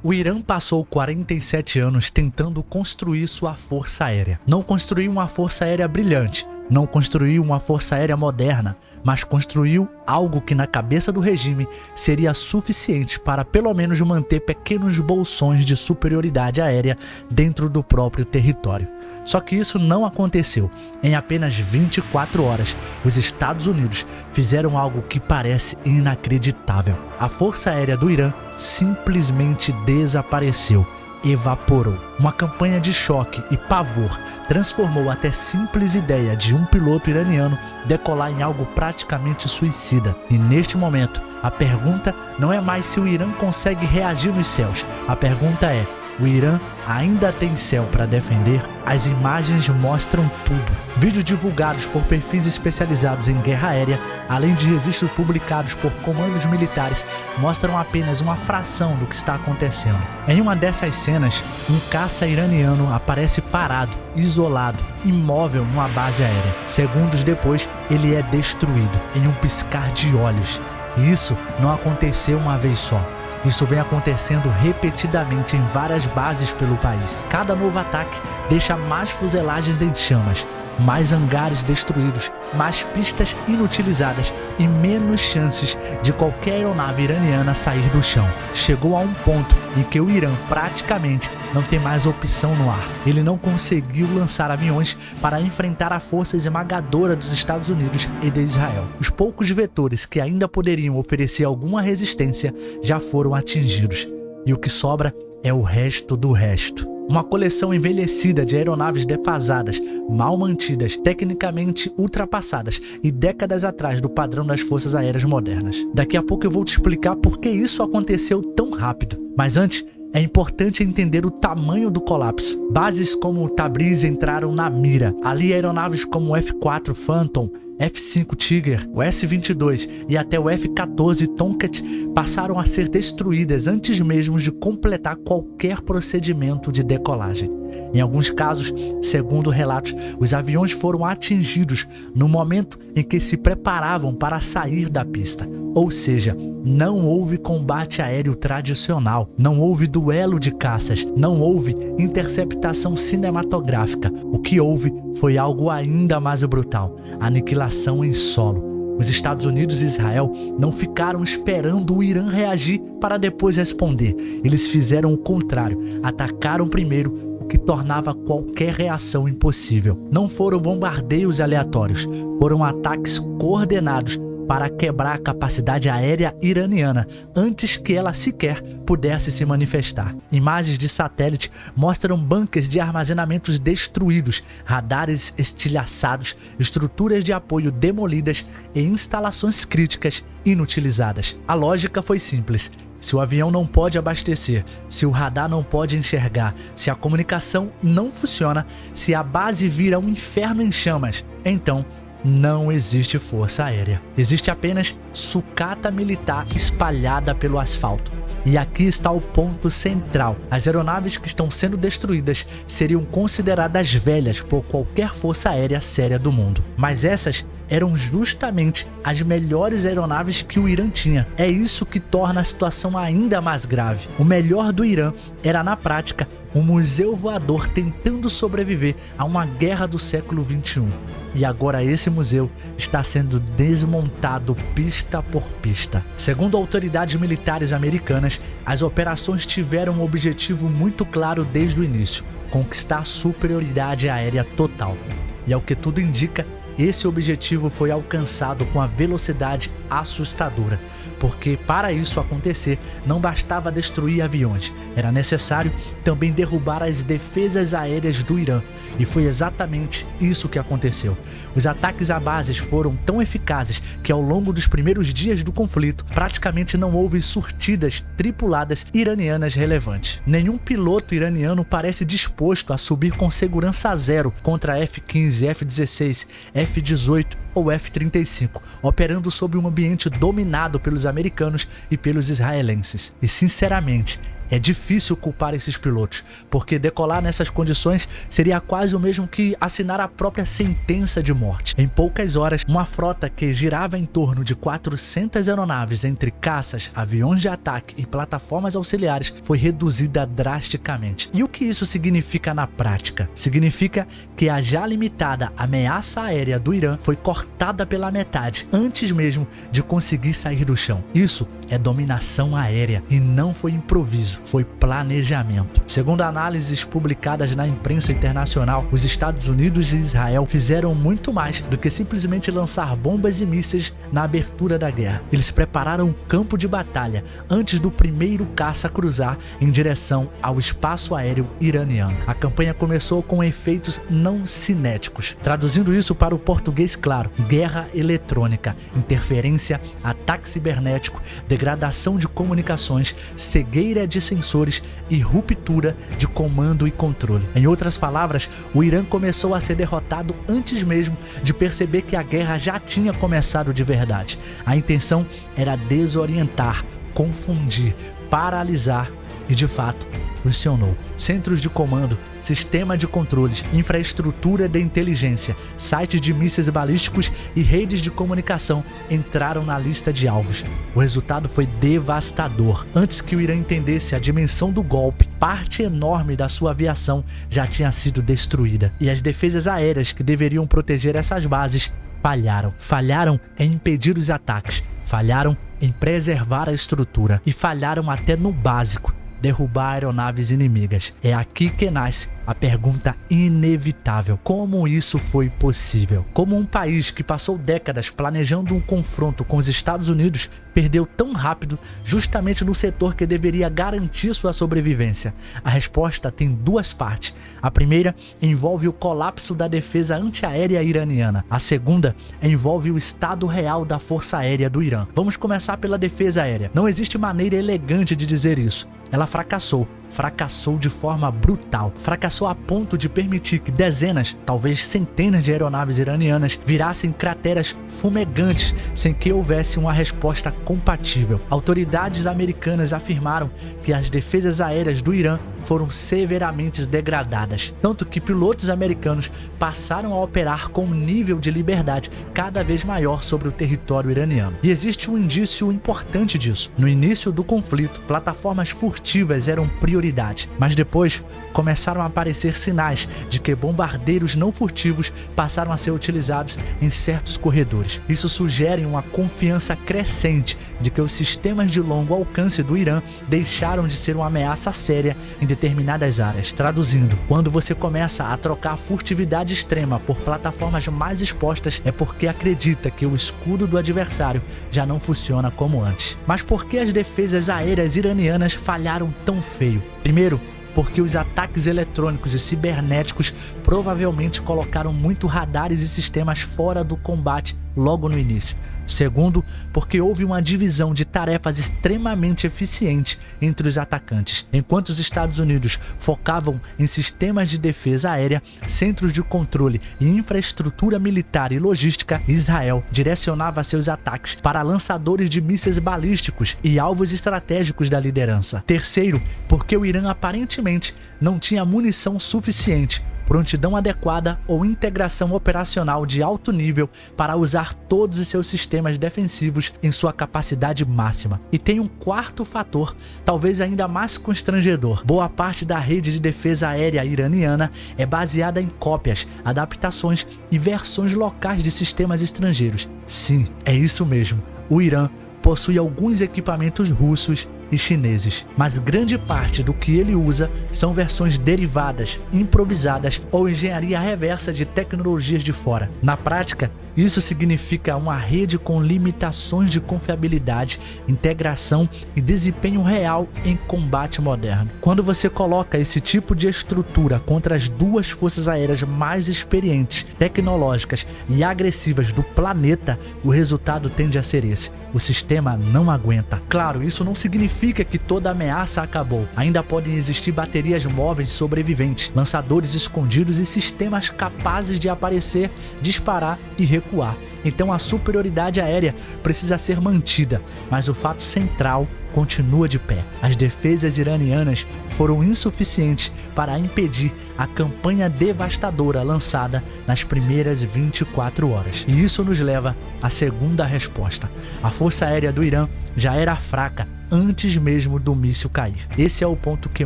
O Irã passou 47 anos tentando construir sua força aérea. Não construiu uma força aérea brilhante, não construiu uma força aérea moderna, mas construiu algo que na cabeça do regime seria suficiente para pelo menos manter pequenos bolsões de superioridade aérea dentro do próprio território. Só que isso não aconteceu. Em apenas 24 horas, os Estados Unidos fizeram algo que parece inacreditável. A força aérea do Irã simplesmente desapareceu. Evaporou. Uma campanha de choque e pavor transformou até simples ideia de um piloto iraniano decolar em algo praticamente suicida. E neste momento, a pergunta não é mais se o Irã consegue reagir nos céus. A pergunta é: o Irã ainda tem céu para defender? As imagens mostram tudo. Vídeos divulgados por perfis especializados em guerra aérea, além de registros publicados por comandos militares, mostram apenas uma fração do que está acontecendo. Em uma dessas cenas, um caça iraniano aparece parado, isolado, imóvel numa base aérea. Segundos depois, ele é destruído em um piscar de olhos. E isso não aconteceu uma vez só. Isso vem acontecendo repetidamente em várias bases pelo país. Cada novo ataque deixa mais fuzelagens em chamas, mais hangares destruídos, mais pistas inutilizadas e menos chances de qualquer aeronave iraniana sair do chão. Chegou a um ponto em que o Irã praticamente não tem mais opção no ar. Ele não conseguiu lançar aviões para enfrentar a força esmagadora dos Estados Unidos e de Israel. Os poucos vetores que ainda poderiam oferecer alguma resistência já foram atingidos. E o que sobra é o resto do resto. Uma coleção envelhecida de aeronaves defasadas, mal mantidas, tecnicamente ultrapassadas e décadas atrás do padrão das forças aéreas modernas. Daqui a pouco eu vou te explicar por que isso aconteceu tão rápido. Mas antes, é importante entender o tamanho do colapso. Bases como o Tabriz entraram na mira. Ali aeronaves como o F-4 Phantom, F-5 Tiger, o S-22 e até o F-14 Tomcat passaram a ser destruídas antes mesmo de completar qualquer procedimento de decolagem. Em alguns casos, segundo relatos, os aviões foram atingidos no momento em que se preparavam para sair da pista. Ou seja, não houve combate aéreo tradicional, não houve duelo de caças, não houve interceptação cinematográfica. O que houve foi algo ainda mais brutal: aniquilação em solo. Os Estados Unidos e Israel não ficaram esperando o Irã reagir para depois responder. Eles fizeram o contrário, atacaram primeiro, o que tornava qualquer reação impossível. Não foram bombardeios aleatórios, foram ataques coordenados para quebrar a capacidade aérea iraniana antes que ela sequer pudesse se manifestar. Imagens de satélite mostram bunkers de armazenamentos destruídos, radares estilhaçados, estruturas de apoio demolidas e instalações críticas inutilizadas. A lógica foi simples. Se o avião não pode abastecer, se o radar não pode enxergar, se a comunicação não funciona, se a base vira um inferno em chamas, então não existe força aérea. Existe apenas sucata militar espalhada pelo asfalto. E aqui está o ponto central. As aeronaves que estão sendo destruídas seriam consideradas velhas por qualquer força aérea séria do mundo. Mas essas eram justamente as melhores aeronaves que o Irã tinha. É isso que torna a situação ainda mais grave. O melhor do Irã era, na prática, um museu voador tentando sobreviver a uma guerra do século XXI. E agora esse museu está sendo desmontado pista por pista. Segundo autoridades militares americanas, as operações tiveram um objetivo muito claro desde o início: conquistar superioridade aérea total. E ao que tudo indica, esse objetivo foi alcançado com a velocidade assustadora, porque para isso acontecer não bastava destruir aviões, era necessário também derrubar as defesas aéreas do Irã, e foi exatamente isso que aconteceu. Os ataques a bases foram tão eficazes que ao longo dos primeiros dias do conflito praticamente não houve surtidas tripuladas iranianas relevantes. Nenhum piloto iraniano parece disposto a subir com segurança zero contra F-15, F-16, F-18 ou F-35, operando sob um ambiente dominado pelos americanos e pelos israelenses. E sinceramente, É difícil culpar esses pilotos, porque decolar nessas condições seria quase o mesmo que assinar a própria sentença de morte. Em poucas horas, uma frota que girava em torno de 400 aeronaves entre caças, aviões de ataque e plataformas auxiliares foi reduzida drasticamente. E o que isso significa na prática? Significa que a já limitada ameaça aérea do Irã foi cortada pela metade, antes mesmo de conseguir sair do chão. Isso é dominação aérea e não foi improviso, foi planejamento. Segundo análises publicadas na imprensa internacional, os Estados Unidos e Israel fizeram muito mais do que simplesmente lançar bombas e mísseis na abertura da guerra. Eles prepararam um campo de batalha antes do primeiro caça cruzar em direção ao espaço aéreo iraniano. A campanha começou com efeitos não cinéticos. Traduzindo isso para o português claro: guerra eletrônica, interferência, ataque cibernético, degradação de comunicações, cegueira de sensores e ruptura de comando e controle. Em outras palavras, o Irã começou a ser derrotado antes mesmo de perceber que a guerra já tinha começado de verdade. A intenção era desorientar, confundir, paralisar e, de fato, funcionou. Centros de comando, sistema de controles, infraestrutura de inteligência, sites de mísseis balísticos e redes de comunicação entraram na lista de alvos. O resultado foi devastador. Antes que o Irã entendesse a dimensão do golpe, parte enorme da sua aviação já tinha sido destruída. E as defesas aéreas que deveriam proteger essas bases falharam. Falharam em impedir os ataques, falharam em preservar a estrutura e falharam até no básico: derrubar aeronaves inimigas. É aqui que nasce a pergunta inevitável: como isso foi possível? Como um país que passou décadas planejando um confronto com os Estados Unidos perdeu tão rápido justamente no setor que deveria garantir sua sobrevivência? A resposta tem duas partes. A primeira envolve o colapso da defesa antiaérea iraniana. A segunda envolve o estado real da força aérea do Irã. Vamos começar pela defesa aérea. Não existe maneira elegante de dizer isso. Ela fracassou. Fracassou de forma brutal. Fracassou a ponto de permitir que dezenas, talvez centenas de aeronaves iranianas virassem crateras fumegantes sem que houvesse uma resposta compatível. Autoridades americanas afirmaram que as defesas aéreas do Irã foram severamente degradadas, tanto que pilotos americanos passaram a operar com um nível de liberdade cada vez maior sobre o território iraniano. E existe um indício importante disso. No início do conflito, plataformas furtivas eram prioridade, mas depois começaram a aparecer sinais de que bombardeiros não furtivos passaram a ser utilizados em certos corredores. Isso sugere uma confiança crescente de que os sistemas de longo alcance do Irã deixaram de ser uma ameaça séria em determinadas áreas. Traduzindo, quando você começa a trocar a furtividade extrema por plataformas mais expostas, é porque acredita que o escudo do adversário já não funciona como antes. Mas por que as defesas aéreas iranianas falharam tão feio? Primeiro, porque os ataques eletrônicos e cibernéticos provavelmente colocaram muito radares e sistemas fora do combate logo no início. Segundo, porque houve uma divisão de tarefas extremamente eficiente entre os atacantes. Enquanto os Estados Unidos focavam em sistemas de defesa aérea, centros de controle e infraestrutura militar e logística, Israel direcionava seus ataques para lançadores de mísseis balísticos e alvos estratégicos da liderança. Terceiro, porque o Irã aparentemente não tinha munição suficiente, prontidão adequada ou integração operacional de alto nível para usar todos os seus sistemas defensivos em sua capacidade máxima. E tem um quarto fator, talvez ainda mais constrangedor. Boa parte da rede de defesa aérea iraniana é baseada em cópias, adaptações e versões locais de sistemas estrangeiros. Sim, é isso mesmo. O Irã possui alguns equipamentos russos e chineses, mas grande parte do que ele usa são versões derivadas, improvisadas ou engenharia reversa de tecnologias de fora. Na prática, isso significa uma rede com limitações de confiabilidade, integração e desempenho real em combate moderno. Quando você coloca esse tipo de estrutura contra as duas forças aéreas mais experientes, tecnológicas e agressivas do planeta, o resultado tende a ser esse: o sistema não aguenta. Claro, isso não significa que toda ameaça acabou. Ainda podem existir baterias móveis sobreviventes, lançadores escondidos e sistemas capazes de aparecer, disparar e recuar. recuar. Então a superioridade aérea precisa ser mantida, mas o fato central continua de pé. As defesas iranianas foram insuficientes para impedir a campanha devastadora lançada nas primeiras 24 horas. E isso nos leva à segunda resposta. A força aérea do Irã já era fraca antes mesmo do míssil cair. Esse é o ponto que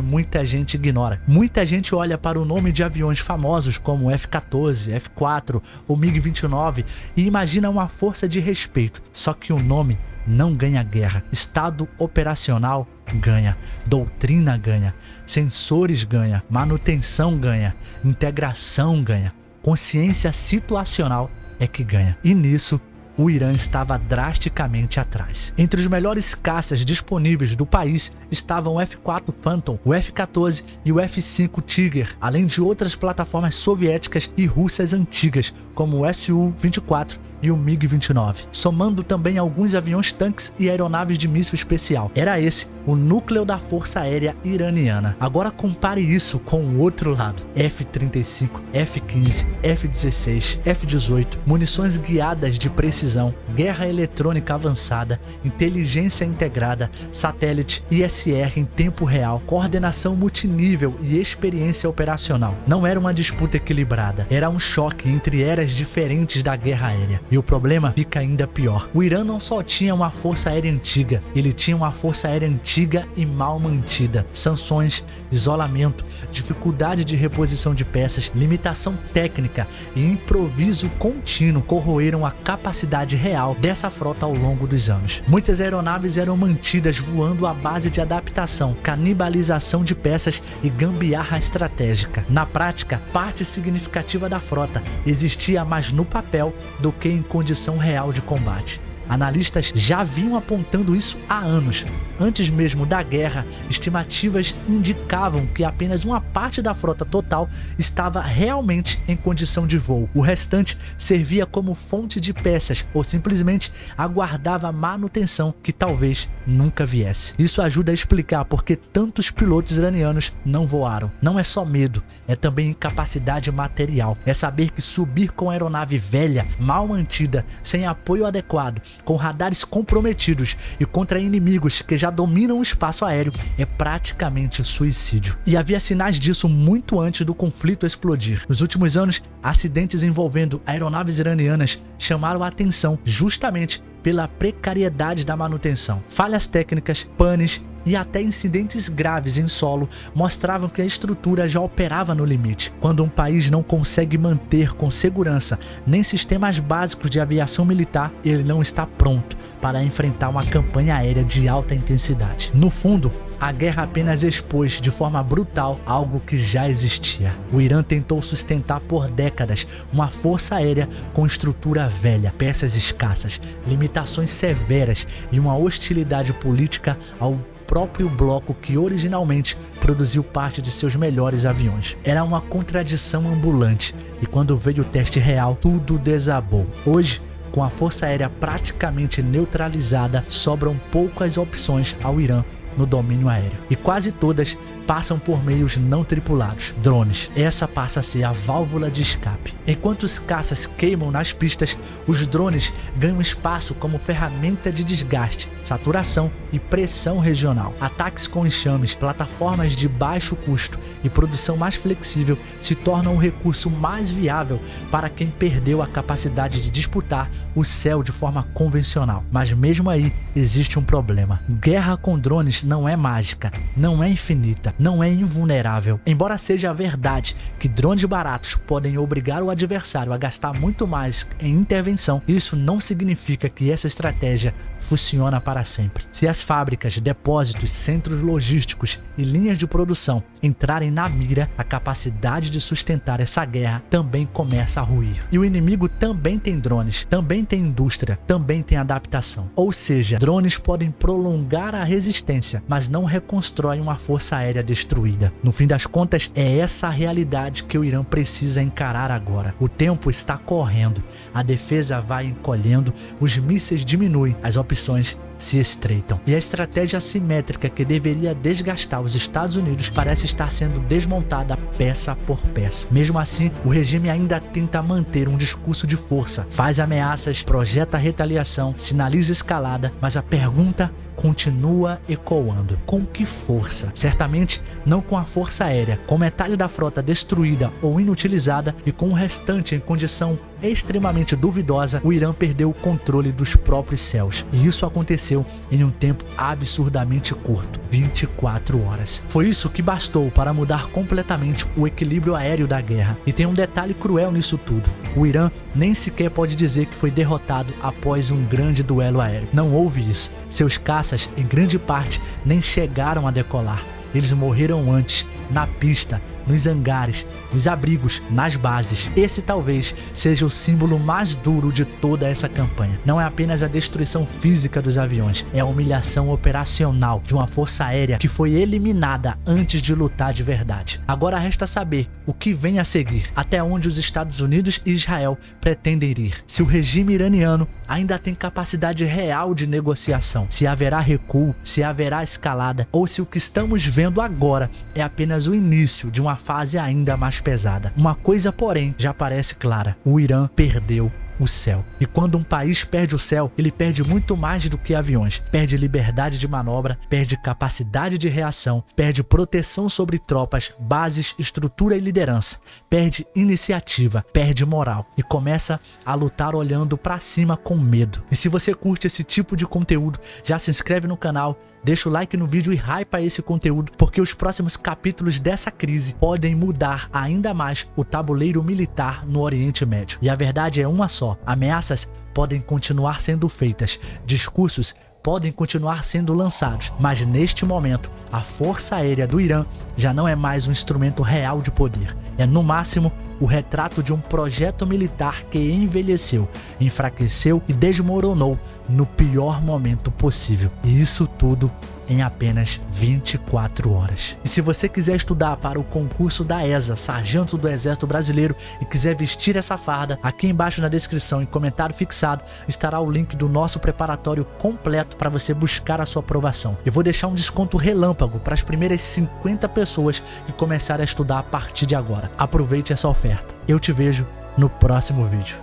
muita gente ignora. Muita gente olha para o nome de aviões famosos como F-14, F-4 ou MiG-29 e imagina uma força de respeito. Só que o nome não ganha guerra. Estado operacional ganha, doutrina ganha, sensores ganha, manutenção ganha, integração ganha, consciência situacional é que ganha. E nisso o Irã estava drasticamente atrás. Entre os melhores caças disponíveis do país estavam o F-4 Phantom, o F-14 e o F-5 Tiger, além de outras plataformas soviéticas e russas antigas, como o Su-24 e o MiG-29, somando também alguns aviões-tanques e aeronaves de míssil especial. Era esse o núcleo da Força Aérea Iraniana. Agora compare isso com o outro lado: F-35, F-15, F-16, F-18, munições guiadas de precisão, guerra eletrônica avançada, inteligência integrada, satélite, ISR em tempo real, coordenação multinível e experiência operacional. Não era uma disputa equilibrada, era um choque entre eras diferentes da guerra aérea. E o problema fica ainda pior. O Irã não só tinha uma força aérea antiga, ele tinha uma força aérea antiga e mal mantida. Sanções, isolamento, dificuldade de reposição de peças, limitação técnica e improviso contínuo corroeram a capacidade real dessa frota ao longo dos anos. Muitas aeronaves eram mantidas voando à base de adaptação, canibalização de peças e gambiarra estratégica. Na prática, parte significativa da frota existia mais no papel do que em condição real de combate. Analistas já vinham apontando isso há anos. Antes mesmo da guerra, estimativas indicavam que apenas uma parte da frota total estava realmente em condição de voo. O restante servia como fonte de peças ou simplesmente aguardava manutenção que talvez nunca viesse. Isso ajuda a explicar por que tantos pilotos iranianos não voaram. Não é só medo, é também incapacidade material. É saber que subir com a aeronave velha, mal mantida, sem apoio adequado, com radares comprometidos e contra inimigos que já dominam o espaço aéreo é praticamente suicídio. E havia sinais disso muito antes do conflito explodir. Nos últimos anos, acidentes envolvendo aeronaves iranianas chamaram a atenção justamente pela precariedade da manutenção. Falhas técnicas, panes e até incidentes graves em solo mostravam que a estrutura já operava no limite. Quando um país não consegue manter com segurança nem sistemas básicos de aviação militar, ele não está pronto para enfrentar uma campanha aérea de alta intensidade. No fundo, a guerra apenas expôs de forma brutal algo que já existia. O Irã tentou sustentar por décadas uma força aérea com estrutura velha, peças escassas, limitações severas e uma hostilidade política ao próprio bloco que originalmente produziu parte de seus melhores aviões. Era uma contradição ambulante e quando veio o teste real, tudo desabou. Hoje, com a força aérea praticamente neutralizada, sobram poucas opções ao Irã no domínio aéreo. E quase todas passam por meios não tripulados, drones. Essa passa a ser a válvula de escape. Enquanto os caças queimam nas pistas, os drones ganham espaço como ferramenta de desgaste, saturação e pressão regional. Ataques com enxames, plataformas de baixo custo e produção mais flexível se tornam um recurso mais viável para quem perdeu a capacidade de disputar o céu de forma convencional. Mas mesmo aí existe um problema. Guerra com drones não é mágica, não é infinita, não é invulnerável. Embora seja verdade que drones baratos podem obrigar o adversário a gastar muito mais em intervenção, isso não significa que essa estratégia funciona para sempre. Se as fábricas, depósitos, centros logísticos e linhas de produção entrarem na mira, a capacidade de sustentar essa guerra também começa a ruir. E o inimigo também tem drones, também tem indústria, também tem adaptação. Ou seja, drones podem prolongar a resistência, mas não reconstroem uma força aérea destruída. No fim das contas, é essa a realidade que o Irã precisa encarar agora. O tempo está correndo, a defesa vai encolhendo, os mísseis diminuem, as opções se estreitam. E a estratégia assimétrica que deveria desgastar os Estados Unidos parece estar sendo desmontada peça por peça. Mesmo assim, o regime ainda tenta manter um discurso de força, faz ameaças, projeta retaliação, sinaliza escalada, mas a pergunta continua ecoando. Com que força? Certamente não com a força aérea. Com metade da frota destruída ou inutilizada e com o restante em condição extremamente duvidosa, o Irã perdeu o controle dos próprios céus. E isso aconteceu em um tempo absurdamente curto, 24 horas. Foi isso que bastou para mudar completamente o equilíbrio aéreo da guerra. E tem um detalhe cruel nisso tudo. O Irã nem sequer pode dizer que foi derrotado após um grande duelo aéreo. Não houve isso. Seus caças, em grande parte, nem chegaram a decolar. Eles morreram antes, na pista, nos hangares, nos abrigos, nas bases. Esse talvez seja o símbolo mais duro de toda essa campanha. Não é apenas a destruição física dos aviões, é a humilhação operacional de uma força aérea que foi eliminada antes de lutar de verdade. Agora resta saber o que vem a seguir, até onde os Estados Unidos e Israel pretendem ir, se o regime iraniano ainda tem capacidade real de negociação, se haverá recuo, se haverá escalada, ou se o que estamos vendo agora é apenas o início de uma fase ainda mais pesada. Uma coisa, porém, já parece clara: o Irã perdeu o céu. E quando um país perde o céu, ele perde muito mais do que aviões. Perde liberdade de manobra, perde capacidade de reação, perde proteção sobre tropas, bases, estrutura e liderança, perde iniciativa, perde moral e começa a lutar olhando pra cima com medo. E se você curte esse tipo de conteúdo, já se inscreve no canal, deixa o like no vídeo e hypa esse conteúdo, porque os próximos capítulos dessa crise podem mudar ainda mais o tabuleiro militar no Oriente Médio. E a verdade é uma só: ameaças podem continuar sendo feitas, discursos podem continuar sendo lançados, mas neste momento a força aérea do Irã já não é mais um instrumento real de poder. É no máximo o retrato de um projeto militar que envelheceu, enfraqueceu e desmoronou no pior momento possível. E isso tudo em apenas 24 horas. E se você quiser estudar para o concurso da ESA, Sargento do Exército Brasileiro, e quiser vestir essa farda, aqui embaixo na descrição e comentário fixado estará o link do nosso preparatório completo para você buscar a sua aprovação. Eu vou deixar um desconto relâmpago para as primeiras 50 pessoas que começarem a estudar a partir de agora. Aproveite essa oferta. Eu te vejo no próximo vídeo.